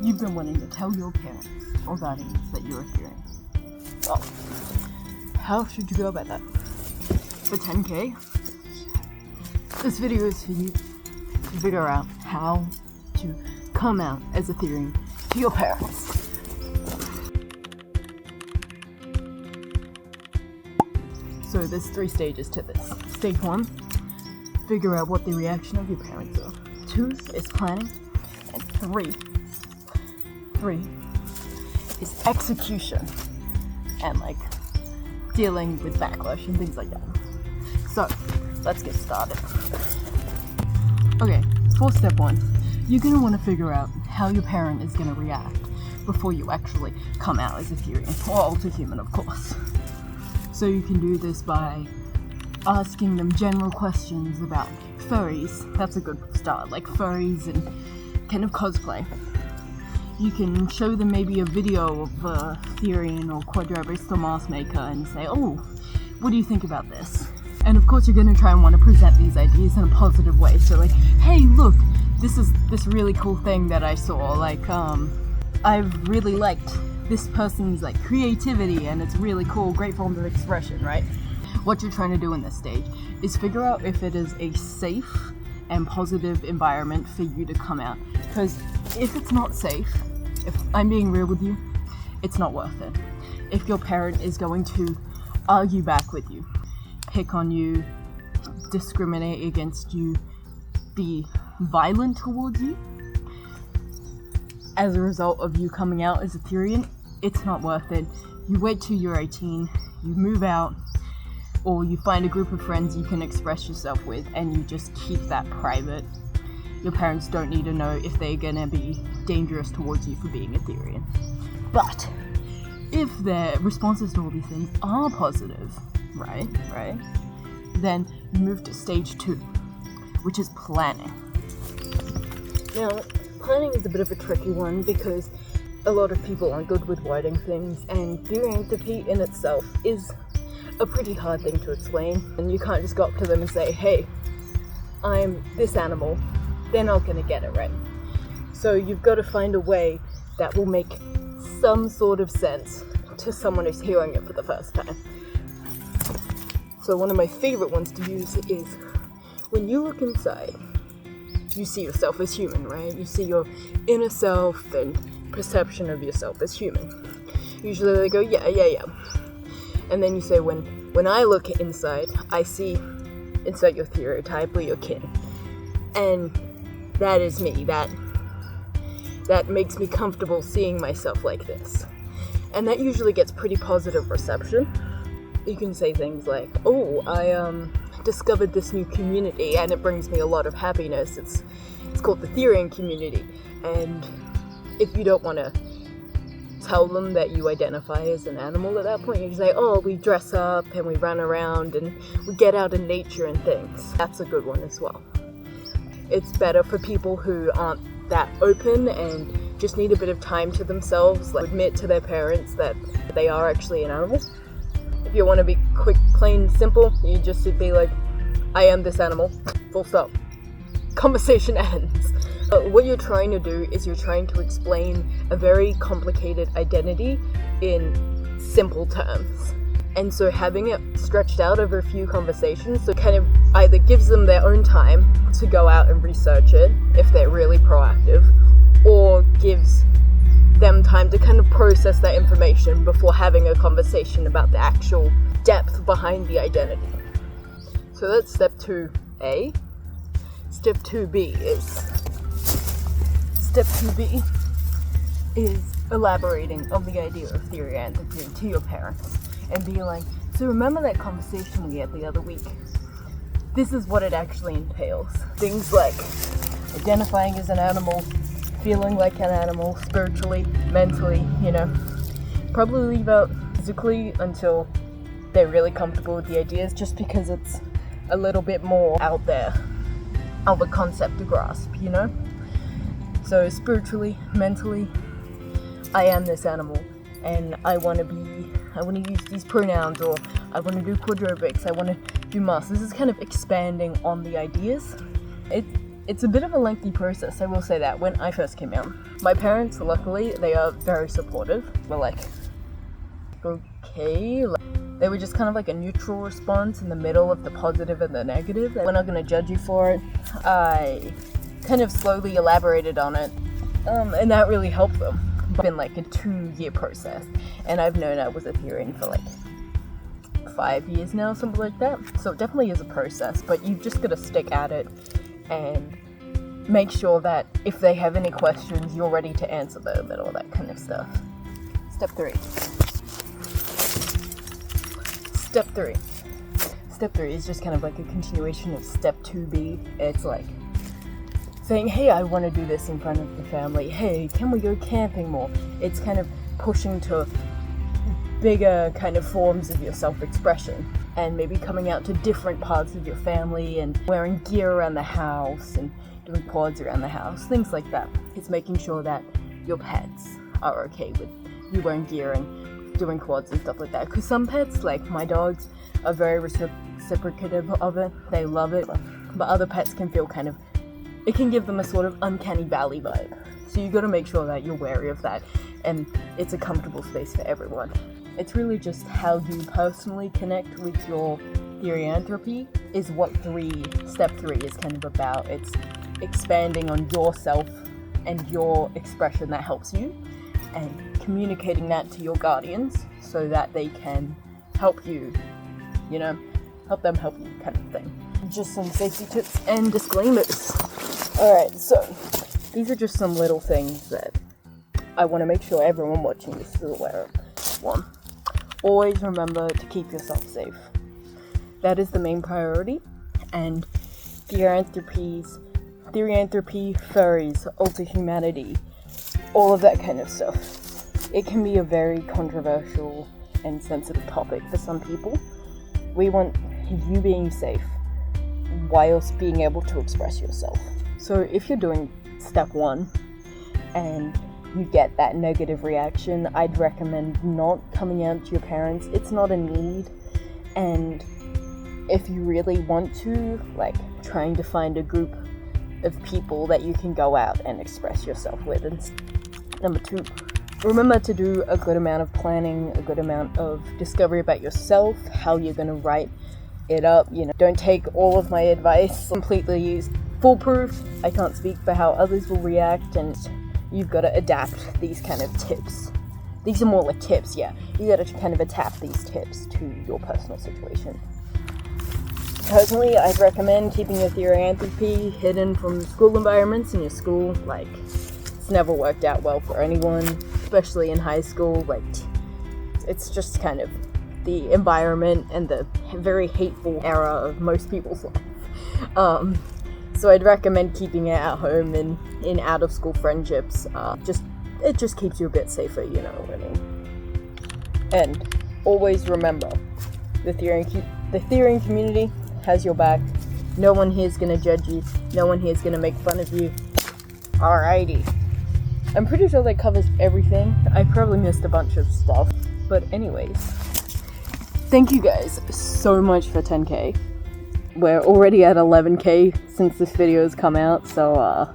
you've been wanting to tell your parents or guardians that you're a Therian. Well, how should you go about that? For 10k, this video is for you to figure out how to come out as a Therian to your parents. So there's 3 stages to this. Stage 1, figure out what the reaction of your parents are. 2 is planning, and 3 is execution, and like dealing with backlash and things like that. So let's get started. Okay, for step 1, you're gonna want to figure out how your parent is gonna react before you actually come out as a Therian, or alterhuman, of course. So you can do this by asking them general questions about furries. That's a good start, like furries and kind of cosplay. You can show them maybe a video of a Therian or quadrobist or mask maker and say, oh, what do you think about this? And of course you're going to try and want to present these ideas in a positive way. So like, hey, look, this is this really cool thing that I saw. Like, I've really liked this person's like creativity and it's really cool, great form of expression, right? What you're trying to do in this stage is figure out if it is a safe and positive environment for you to come out. Because if it's not safe, if I'm being real with you, it's not worth it. If your parent is going to argue back with you, pick on you, discriminate against you, be violent towards you, as a result of you coming out as a Therian, it's not worth it. You wait till you're 18, you move out, or you find a group of friends you can express yourself with, and you just keep that private. Your parents don't need to know if they're gonna be dangerous towards you for being a Therian. But if their responses to all these things are positive, right, then you move to stage 2, which is planning. Now, planning is a bit of a tricky one because a lot of people aren't good with wording things, and theory in itself is a pretty hard thing to explain, and you can't just go up to them and say, hey, I'm this animal. They're not gonna get it, right? So you've got to find a way that will make some sort of sense to someone who's hearing it for the first time. So one of my favorite ones to use is when you look inside, you see yourself as human, right? You see your inner self and perception of yourself as human. Usually they go, yeah. And then you say, when I look inside, I see inside your stereotype or your kin. And that is me. That makes me comfortable seeing myself like this. And that usually gets pretty positive reception. You can say things like, oh, I discovered this new community and it brings me a lot of happiness. It's called the Therian community. And if you don't want to tell them that you identify as an animal at that point, you can say, oh, we dress up and we run around and we get out in nature and things. That's a good one as well. It's better for people who aren't that open and just need a bit of time to themselves, like admit to their parents that they are actually an animal. If you want to be quick, plain, simple, you just be like, I am this animal, full stop. Conversation ends. What you're trying to do is you're trying to explain a very complicated identity in simple terms. And so having it stretched out over a few conversations, so kind of either gives them their own time to go out and research it, if they're really proactive, or gives them time to kind of process that information before having a conversation about the actual depth behind the identity. So that's step 2A. Step 2B is elaborating on the idea of Therian to your parents and being like, so remember that conversation we had the other week? This is what it actually entails. Things like identifying as an animal, feeling like an animal, spiritually, mentally, Probably leave out physically until they're really comfortable with the ideas, just because it's a little bit more out there of a concept to grasp, So spiritually, mentally, I am this animal, and I want to use these pronouns, or I want to do quadrobics, I want to do masks. This is kind of expanding on the ideas. It's a bit of a lengthy process, I will say that, when I first came out. My parents, luckily, they are very supportive. We're like, okay. They were just kind of like a neutral response in the middle of the positive and the negative. We're not going to judge you for it. I kind of slowly elaborated on it, and that really helped them. It's been like a 2-year process, and I've known I was a Therian for like 5 years now, something like that. So it definitely is a process, but you've just got to stick at it and make sure that if they have any questions, you're ready to answer them and all that kind of stuff. Step 3. Step 3 is just kind of like a continuation of step 2B. It's like saying, hey, I want to do this in front of the family. Hey, can we go camping more? It's kind of pushing to bigger kind of forms of your self-expression, and maybe coming out to different parts of your family and wearing gear around the house and doing quads around the house, things like that. It's making sure that your pets are okay with you wearing gear and doing quads and stuff like that. Because some pets, like my dogs, are very reciprocative of it. They love it. But other pets can feel kind of, it can give them a sort of uncanny valley vibe. So you got to make sure that you're wary of that and it's a comfortable space for everyone. It's really just how you personally connect with your therianthropy is what step 3 is kind of about. It's expanding on yourself and your expression that helps you, and communicating that to your guardians so that they can help you, help them help you kind of thing. Just some safety tips and disclaimers. Alright, so these are just some little things that I want to make sure everyone watching this is aware of. 1. Always remember to keep yourself safe. That is the main priority. And therianthropy, furries, alterhumanity, all of that kind of stuff. It can be a very controversial and sensitive topic for some people. We want you being safe whilst being able to express yourself. So if you're doing step 1 and you get that negative reaction, I'd recommend not coming out to your parents. It's not a need. And if you really want to, like, trying to find a group of people that you can go out and express yourself with. And number 2, remember to do a good amount of planning, a good amount of discovery about yourself, how you're going to write it up. Don't take all of my advice completely foolproof. I can't speak for how others will react, and you've got to adapt these kind of tips. These are more like tips, yeah. You got to kind of adapt these tips to your personal situation. Personally, I'd recommend keeping your therianthropy hidden from school environments in your school. Like, it's never worked out well for anyone, especially in high school. Like, it's just kind of the environment and the very hateful era of most people's life. So I'd recommend keeping it at home and in out-of-school friendships. It just keeps you a bit safer, you know what I mean? And always remember, the Therian community has your back. No one here is going to judge you. No one here is going to make fun of you. Alrighty. I'm pretty sure that covers everything. I probably missed a bunch of stuff. But anyways, thank you guys so much for 10k. We're already at 11k since this video has come out, so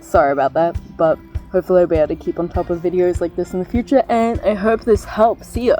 sorry about that, but hopefully I'll be able to keep on top of videos like this in the future, and I hope this helps. See ya!